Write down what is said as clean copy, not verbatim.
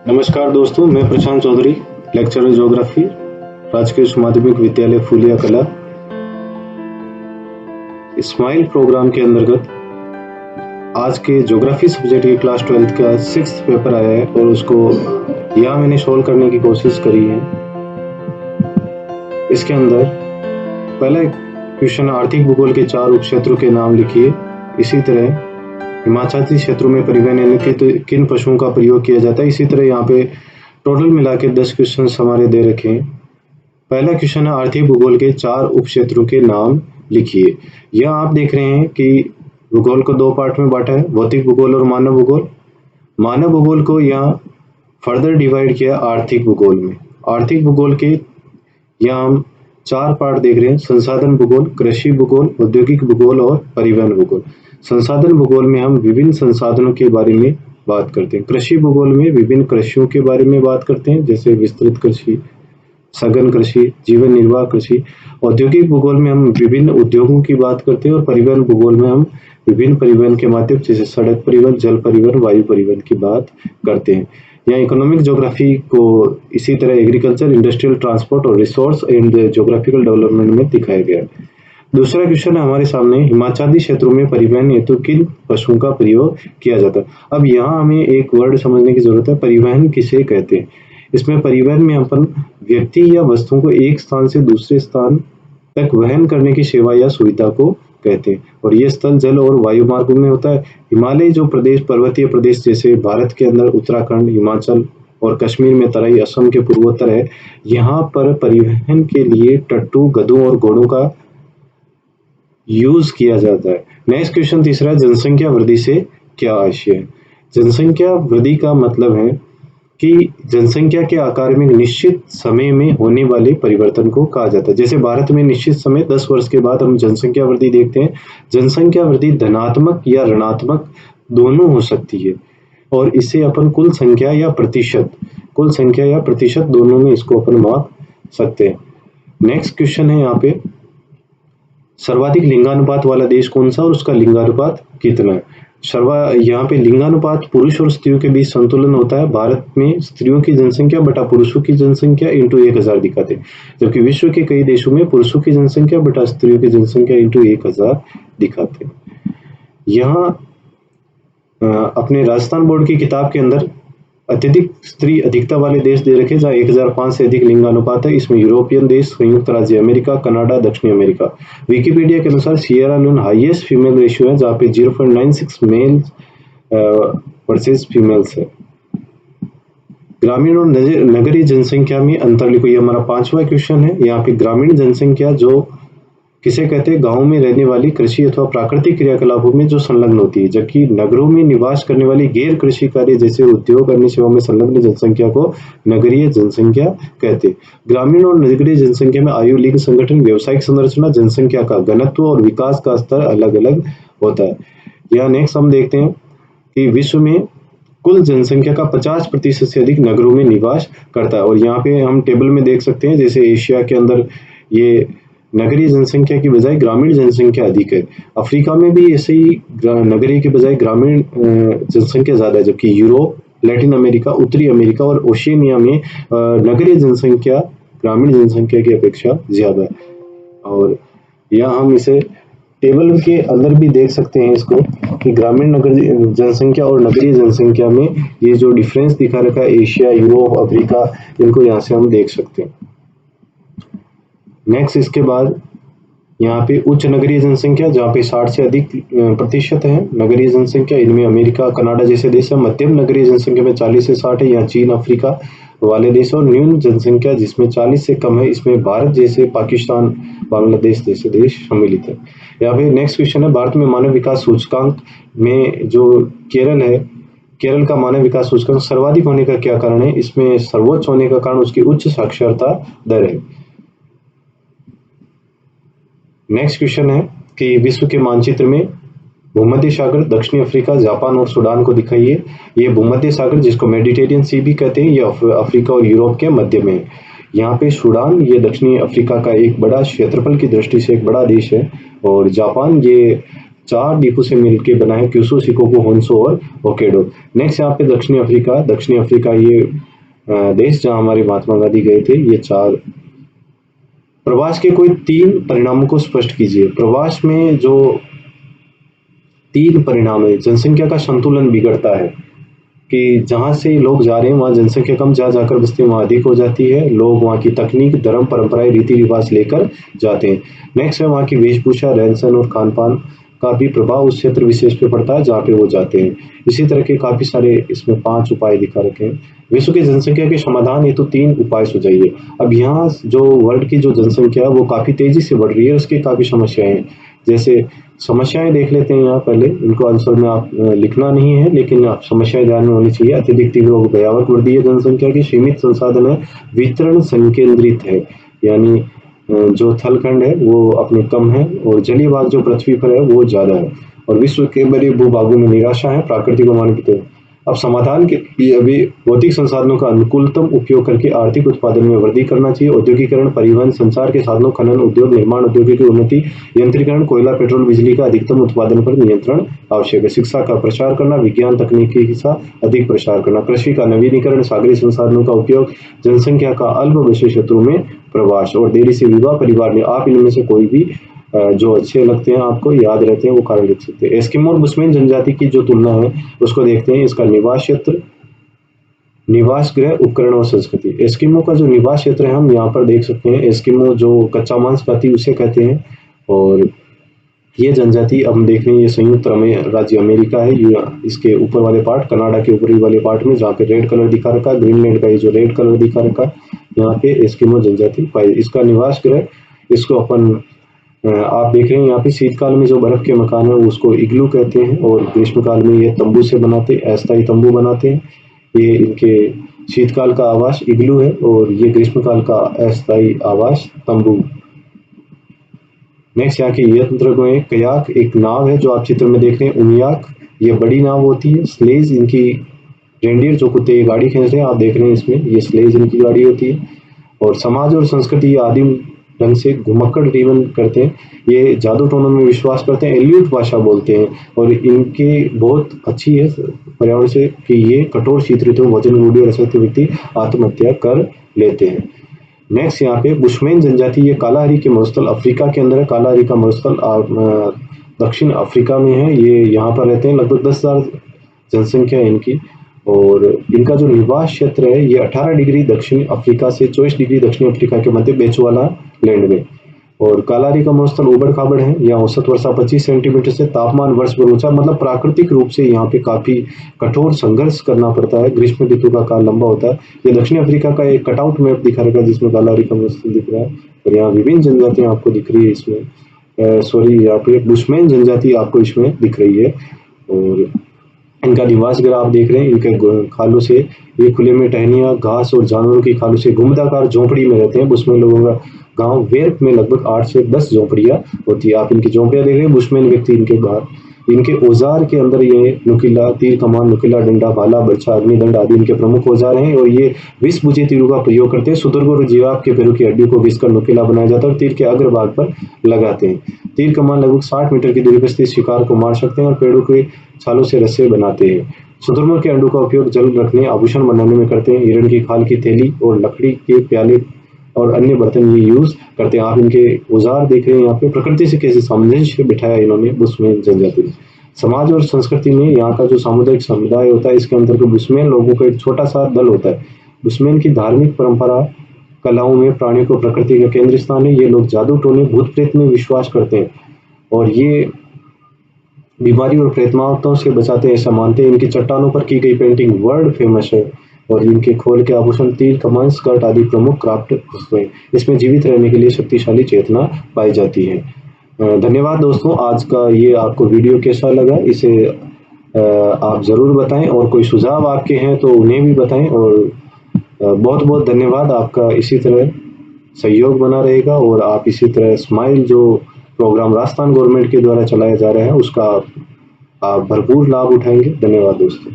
नमस्कार दोस्तों, मैं प्रशांत चौधरी, लेक्चरर ज्योग्राफी, राजकीय उच्च माध्यमिक विद्यालय फूलिया कला। स्माइल प्रोग्राम के अंतर्गत आज के ज्योग्राफी सब्जेक्ट के क्लास 12th का 6th पेपर आया है और उसको यहाँ मैंने सोल्व करने की कोशिश करी है। इसके अंदर पहला क्वेश्चन, आर्थिक भूगोल के 4 उपक्षेत्रों के नाम लिखिए। इसी तरह हिमाचली क्षेत्रों में परिवहन यानी किन पशुओं का प्रयोग किया जाता है। इसी तरह यहाँ पे टोटल मिला के 10 क्वेश्चन हमारे दे रखे हैं। पहला क्वेश्चन है, आर्थिक भूगोल के 4 उपक्षेत्रों के नाम लिखिए। यह आप देख रहे हैं कि भूगोल को 2 पार्ट में बांटा है, भौतिक भूगोल और मानव भूगोल। मानव भूगोल को यहाँ फर्दर डिवाइड किया आर्थिक भूगोल में। आर्थिक भूगोल के यहाँ हम 4 पार्ट देख रहे हैं, संसाधन भूगोल, कृषि भूगोल, औद्योगिक भूगोल और परिवहन भूगोल। संसाधन भूगोल में हम विभिन्न संसाधनों के बारे में बात करते हैं। कृषि भूगोल में विभिन्न कृषियों के बारे में बात करते हैं, जैसे विस्तृत कृषि, सघन कृषि, जीवन निर्वाह कृषि। औद्योगिक भूगोल में हम विभिन्न उद्योगों की बात करते हैं और परिवहन भूगोल में हम विभिन्न परिवहन के माध्यम जैसे सड़क परिवहन, जल परिवहन, वायु परिवहन की बात करते हैं। यहाँ इकोनॉमिक ज्योग्राफी को इसी तरह एग्रीकल्चर, इंडस्ट्रियल, ट्रांसपोर्ट और रिसोर्स एंड ज्योग्राफिकल डेवलपमेंट में दिखाया गया है। दूसरा क्वेश्चन है हमारे सामने, हिमाचली क्षेत्रों में परिवहन हेतु किन पशुओं का प्रयोग किया जाता है। अब यहाँ हमें एक वर्ड समझने की जरूरत है, परिवहन किसे कहते हैं। इसमें परिवहन में अपन व्यक्ति या वस्तुओं को एक स्थान से दूसरे स्थान तक वहन करने की सेवा या सुविधा को कहते हैं और ये स्थल, जल और वायु मार्गों में होता है। हिमालय जो प्रदेश, पर्वतीय प्रदेश जैसे भारत के अंदर उत्तराखंड, हिमाचल और कश्मीर में तराई, असम के पूर्वोत्तर है, यहाँ पर परिवहन के लिए टट्टू, गधों और घोड़ों का यूज किया जाता है। नेक्स्ट क्वेश्चन तीसरा, जनसंख्या वृद्धि से क्या आशय है। जनसंख्या वृद्धि का मतलब है कि जनसंख्या के आकार में निश्चित समय में होने वाले परिवर्तन को कहा जाता है। जैसे भारत में निश्चित समय 10 वर्ष के बाद हम जनसंख्या वृद्धि देखते हैं। जनसंख्या वृद्धि धनात्मक या ऋणात्मक दोनों हो सकती है और इसे अपन कुल संख्या या प्रतिशत दोनों में इसको अपन माप सकते हैं। नेक्स्ट क्वेश्चन है यहाँ पे, सर्वाधिक लिंगानुपात वाला देश कौन सा और उसका लिंगानुपात कितना है। यहाँ पे लिंगानुपात पुरुष और स्त्रियों के बीच संतुलन होता है। भारत में स्त्रियों की जनसंख्या बटा पुरुषों की जनसंख्या इंटू 1000 दिखाते हैं, जबकि विश्व के कई देशों में पुरुषों की जनसंख्या बटा स्त्रियों की जनसंख्या इंटू 1000 दिखाते हैं। यहाँ अपने राजस्थान बोर्ड की किताब के अंदर अत्यधिक स्त्री अधिकता वाले देश दे रखे जहाँ 1005 से अधिक लिंगानुपात है। इसमें यूरोपियन देश, संयुक्त राज्य अमेरिका, कनाडा, दक्षिणी अमेरिका। विकिपीडिया के अनुसार सियरा लीओन हाईएस्ट फीमेल रेशियो है, जहाँ पे 0.96 मेल वर्सेस फीमेल्स है। ग्रामीण और नगरीय जनसंख्या में अंतर लिखो, ये हमारा 5वां क्वेश्चन है। यहाँ पे ग्रामीण जनसंख्या जो किसे कहते हैं, गांव में रहने वाली कृषि अथवा प्राकृतिक क्रियाकलापों में जो संलग्न होती है, जबकि नगरों में निवास करने वाली गैर कृषि कार्य जैसे उद्योग, अन्य सेवा में संलग्न जनसंख्या को नगरीय जनसंख्या कहते हैं। ग्रामीण और नगरीय जनसंख्या में आयु, लिंग, संगठन, व्यावसायिक संरचना, जनसंख्या का घनत्व और विकास का स्तर अलग अलग होता है। यहाँ नेक्स्ट हम देखते हैं कि विश्व में कुल जनसंख्या का 50% से अधिक नगरों में निवास करता है और यहाँ पे हम टेबल में देख सकते हैं, जैसे एशिया के अंदर ये नगरीय जनसंख्या की बजाय ग्रामीण जनसंख्या अधिक है। अफ्रीका में भी ऐसे ही नगरीय के बजाय ग्रामीण जनसंख्या ज्यादा है, जबकि यूरोप, लैटिन अमेरिका, उत्तरी अमेरिका और ओशिनिया में नगरीय जनसंख्या ग्रामीण जनसंख्या की अपेक्षा ज्यादा है। और यहाँ हम इसे टेबल के अंदर भी देख सकते हैं इसको कि ग्रामीण नगरीय जनसंख्या और नगरीय जनसंख्या में ये जो डिफरेंस दिखा रखा है, एशिया, यूरोप, अफ्रीका, इनको यहाँ से हम देख सकते हैं। नेक्स्ट इसके बाद यहाँ पे उच्च नगरीय जनसंख्या, जहाँ पे 60 से अधिक प्रतिशत है नगरीय जनसंख्या, इनमें अमेरिका, कनाडा जैसे देश है। मध्यम नगरीय जनसंख्या में 40 से 60 है, यहाँ चीन, अफ्रीका वाले देश। और न्यून जनसंख्या जिसमें 40 से कम है, इसमें भारत जैसे, पाकिस्तान, बांग्लादेश जैसे देश सम्मिलित है। यहाँ पे नेक्स्ट क्वेश्चन है, भारत में मानव विकास सूचकांक में जो केरल है, केरल का मानव विकास सूचकांक सर्वाधिक होने का क्या कारण है। इसमें सर्वोच्च होने का कारण उसकी उच्च साक्षरता दर है। नेक्स्ट क्वेश्चन है कि विश्व के मानचित्र में भूमध्य सागर, दक्षिणी अफ्रीका, जापान और सूडान को दिखाइए। ये भूमध्य सागर जिसको मेडिटेरियन सी भी कहते हैं, ये अफ्रीका और यूरोप के मध्य में है। यहाँ पे सूडान ये दक्षिणी अफ्रीका का एक बड़ा क्षेत्रफल की दृष्टि से एक बड़ा देश है और जापान ये 4 द्वीपों से मिलकर बना है, क्यूशू, शिकोकू, होन्शू और होक्काइडो। नेक्स्ट यहाँ पे दक्षिणी अफ्रीका ये देश जहाँ हमारे महात्मा गांधी गए थे। ये 4 प्रवास के कोई 3 परिणामों को स्पष्ट कीजिए। प्रवास में जो 3 परिणाम है, जनसंख्या का संतुलन बिगड़ता है कि जहाँ से लोग जा रहे हैं वहाँ जनसंख्या कम, जहाँ जाकर बस्ती वहाँ अधिक हो जाती है। लोग वहाँ की तकनीक, धर्म, परंपराएं, रीति रिवाज लेकर जाते हैं। नेक्स्ट है वहाँ की वेशभूषा, रहन सहन और खान पान का भी प्रभाव उस क्षेत्र विशेष पे पड़ता है जहाँ पे वो जाते हैं। इसी तरह के काफी सारे इसमें 5 उपाय दिखा रखे हैं। विश्व की जनसंख्या के समाधान हेतु 3 उपाय सुझाइए। अब यहाँ जो वर्ल्ड की जो जनसंख्या है वो काफी तेजी से बढ़ रही है, उसकी काफी समस्याएं हैं। जैसे समस्याएं देख लेते हैं यहाँ पहले, इनको आंसर में आप लिखना नहीं है, लेकिन आप समस्याएं ध्यान में होनी चाहिए। अत्यधिक तीव्र और भयावह वृद्धि है जनसंख्या की, सीमित संसाधन है, वितरण संकेंद्रित है, यानी जो थलखंड है वो अपने कम है और जलीय भाग जो पृथ्वी पर है वो ज्यादा है, और विश्व के बड़े भूभागों में निराशा है प्राकृतिक और मानव की तरह। अब समाधान के लिए अभी भौतिक संसाधनों का अनुकूलतम उपयोग करके आर्थिक उत्पादन में वृद्धि करना चाहिए। औद्योगिकरण, परिवहन, संचार के साधनों, खनन उद्योग, निर्माण उद्योग की उन्नति, यंत्रीकरण, कोयला, पेट्रोल, बिजली का अधिकतम उत्पादन पर नियंत्रण आवश्यक है। शिक्षा का प्रचार करना, विज्ञान तकनीकी का अधिक प्रसार करना, कृषि का नवीनीकरण, सागरीय संसाधनों का उपयोग, जनसंख्या का अल्प बसे क्षेत्रों में प्रवास और देरी से विवाह परिवार में। आप इनमें से कोई भी जो अच्छे लगते हैं, आपको याद रहते हैं, वो कारण लिख सकते हैं। एस्किमो और बुशमैन जनजाति की जो तुलना है उसको देखते हैं। इसका निवास क्षेत्र, निवास गृह, उपकरण और संस्कृति। एस्किमो का जो निवास क्षेत्र है हम यहाँ पर देख सकते हैं। एस्किमो जो कच्चा मांस खाती उसे कहते हैं, और ये जनजाति हम देख रहे हैं, ये संयुक्त राज्य अमेरिका है। इसके ऊपर वाले पार्ट, कनाडा के ऊपरी वाले पार्ट में जहाँ पे रेड कलर दिखा रखा, ग्रीनलैंड का ये जो रेड कलर दिखा रखा, यहाँ पे एस्किमो जनजाति पाई। इसका निवास गृह, इसको अपन आप देख रहे हैं यहाँ पे शीतकाल में जो बर्फ के मकान है उसको इग्लू कहते हैं, और ग्रीष्मकाल में ये तंबू से बनाते, अस्थायी तंबू बनाते हैं। ये इनके शीतकाल का आवास इग्लू है और ये ग्रीष्मकाल का अस्थायी आवास तंबू। नेक्स्ट यहाँ के यंत्र में कयाक एक नाव है जो आप चित्र में देख रहे हैं। उमियाक ये बड़ी नाव होती है। स्लेज इनकी रेंडियर जो कुत्ते ये गाड़ी खींच रहे हैं, आप देख रहे हैं इसमें, ये स्लेज इनकी गाड़ी होती है। और समाज और संस्कृति, ये आदिम ढंग से घुमक्कड़ जीवन करते हैं। ये जादू टोनों में विश्वास करते हैं, एल्यूट भाषा बोलते हैं, और इनके बहुत अच्छी है पर्यावरण से कि ये कठोर शीत ऋतु में वजन बूढ़ी और असत्य व्यक्ति आत्महत्या कर लेते हैं। नेक्स्ट यहाँ पे बुशमैन जनजाति, ये कालाहारी के मरुस्थल अफ्रीका के अंदर है। कालाहारी का मरुस्थल दक्षिण अफ्रीका में है। ये यहाँ पर रहते हैं, लगभग 10,000 जनसंख्या है इनकी, और इनका जो निवास क्षेत्र है ये 18 डिग्री दक्षिण अफ्रीका से 24 डिग्री दक्षिण अफ्रीका के मध्य बेचुवाला लैंड में। और कालाहारी का मरुस्थल उबड़ खाबड़ है। यहाँ औसत वर्षा 25 सेंटीमीटर से, तापमान वर्ष भर ऊंचा, मतलब प्राकृतिक रूप से यहाँ पे काफी कठोर संघर्ष करना पड़ता है। ग्रीष्म ऋतु का काल लंबा होता है। ये दक्षिण अफ्रीका का एक कटआउट मैप दिखा रखा है जिसमें कालाहारी का मरुस्थल दिख रहा है, और यहाँ विभिन्न जनजातियां आपको दिख रही है इसमें। सॉरी, यहाँ पे बुशमैन जनजाति आपको इसमें दिख रही है। और इनका निवास गृह आप देख रहे हैं, इनके खालों से ये खुले में टहनियां, घास और जानवरों की खालों से घुमदाकार झोंपड़ी में रहते हैं। बुशमैन लोगों का गांव वेर्प में लगभग 8 से 10 झोंपड़ियां होती है। आप इनकी झोंपड़ियां देख रहे हैं। बुशमैन व्यक्ति इनके बाहर, इनके औजार के अंदर ये नुकीला तीर कमान, नुकीला डंडा, भाला, बर्छा, अग्निदंड आदि इनके प्रमुख औजार हैं, और ये विष बुझे तीरों का प्रयोग करते हैं। सुदुर्ग और जिराफ के पैरों की हड्डियों को घिसकर नुकीला बनाया जाता है और तीर के अग्रभाग पर लगाते हैं। तीर कमान लगभग 60 मीटर की दूरी पर स्थित शिकार को मार सकते हैं, और पेड़ों के छालों से रस्से बनाते हैं। शुतुरमुर्ग के अंडों का उपयोग जल रखने, आभूषण बनाने में करते हैं। हिरण की खाल की थैली और लकड़ी के प्याले और अन्य बर्तन ये यूज करते हैं। आप इनके औजार देख रहे हैं यहाँ पे। प्रकृति से कैसे सामंजस्य बिठाया इन्होंने बुशमैन जनजाति ने। समाज और संस्कृति में यहाँ का जो सामुदायिक समुदाय होता है, इसके अंतर्गत बुशमैन लोगों का एक छोटा सा दल होता है। बुशमैन की धार्मिक परंपरा, कलाओं में प्राणियों को प्रकृति का केंद्र स्थान है। ये लोग जादू टोने, भूत प्रेत में विश्वास करते हैं, और ये बीमारी और प्रेतमावताओं से बचाते हैं ऐसा मानते हैं। इनकी चट्टानों पर की गई पेंटिंग वर्ल्ड फेमस है, और इनके खोल के आभूषण, तीर कमान, स्कर्ट आदि प्रमुख क्राफ्ट वस्तुएं। इसमें जीवित रहने के लिए शक्तिशाली चेतना पाई जाती है। धन्यवाद दोस्तों। आज का ये आपको वीडियो कैसा लगा इसे आप जरूर बताएं, और कोई सुझाव आपके हैं तो उन्हें भी बताएं। और बहुत बहुत धन्यवाद आपका। इसी तरह सहयोग बना रहेगा, और आप इसी तरह स्माइल जो प्रोग्राम राजस्थान गवर्नमेंट के द्वारा चलाया जा रहा है उसका आप भरपूर लाभ उठाएंगे। धन्यवाद दोस्तों।